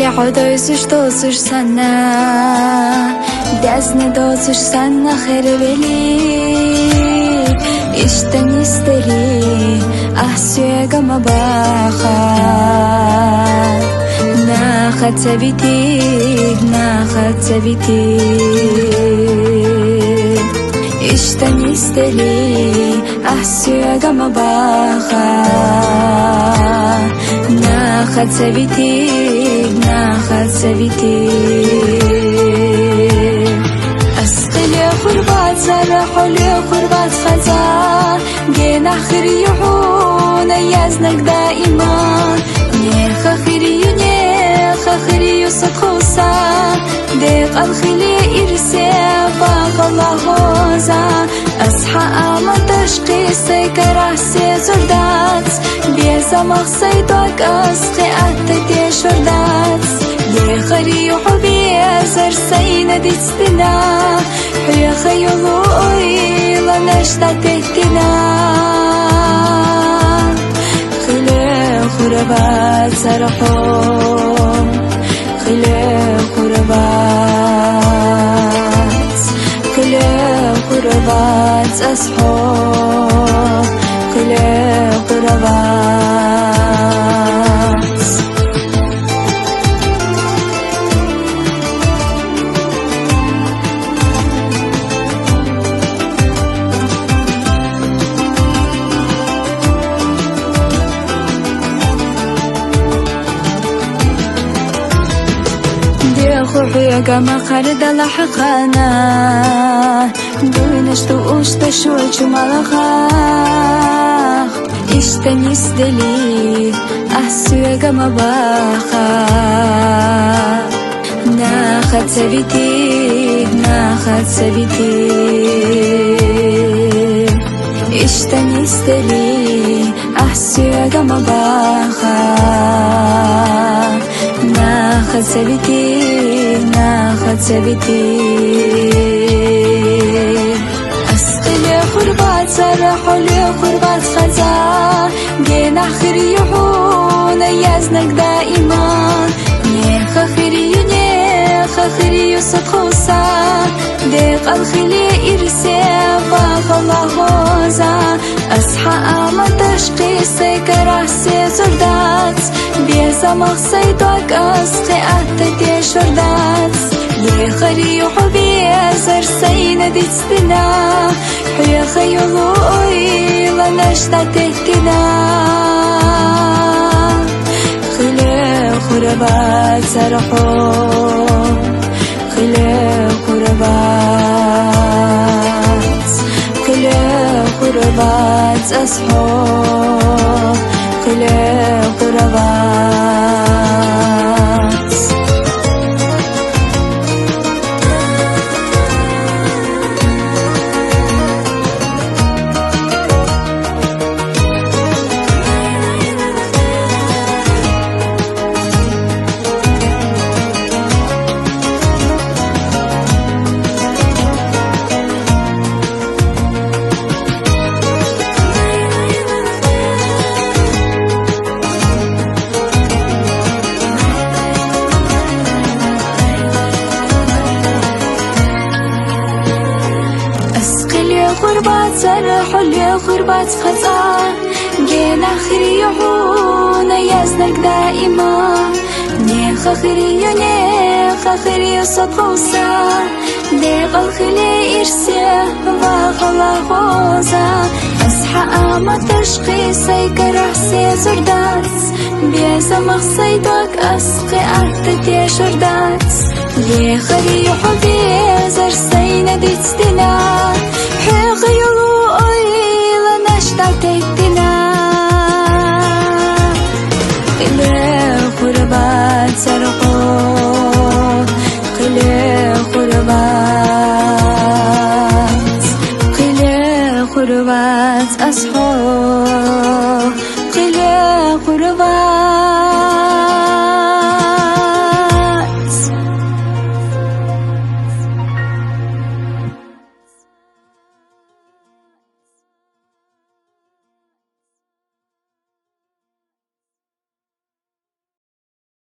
خیلی حدایسش دوستش سنه دزن دوستش سنه خیلی بلی işte nisteli ahsiyega mabaxa naxat sabiti işte nisteli ahsiyega mabaxa naxat sabiti أسقلي خربات زرح لي خربات خزا جينا خريحون يزنك دائما نيخ خريو صدخوصا ديق الخلي إرسي فاق الله غوزا أصحى آما تشقي سيكر عسي زردات بيزا مخصيدوك أسقي أتتي شردات خريو حبي أزر سينا ديستنا حيا خيولو إيلا نشتا تهتنا خلي خربات سرحو خلي خربات أصحو خلي خربات خوحي كما خالد لحقنا دوينش توش تشوي شمالخاخ اشتنيس دلي أحسوي كما باخا ناخد سبيتي اشتنيس دلي أحسوي كما باخا ناخد سبيتي أسقلي خربات سرحو لي خربات خزا جينا خريحون يزنك دائما نيخ خريو صدخوصا ديق الخلي إرسي فاق الله غوزا أصحى آما تشقي سيكر عسي زردات بيزا مخصيدوك أسقي أتتي شردات خريو حبي أزر سينا ديستنا حيا خيولو إيلا نشتا تهتنا خلي خربات سرحو خلي خربات أصحو خلي خربات خربات سرحو لي خربات خزا جينا خريحون يزنك دائما نيخ خريو صدخوصا ديق الخلي إرسي فاق الله غوزا أصحى آما تشقي سيكر عسي زردات بيزا مخصيدوك أسقي أتتي شردات لي خريو حبي أزر سينا ديستنا خيولو إيلا نشتا تهتنا خلي خربات سرحو خلي خربات أصحو خلي خربات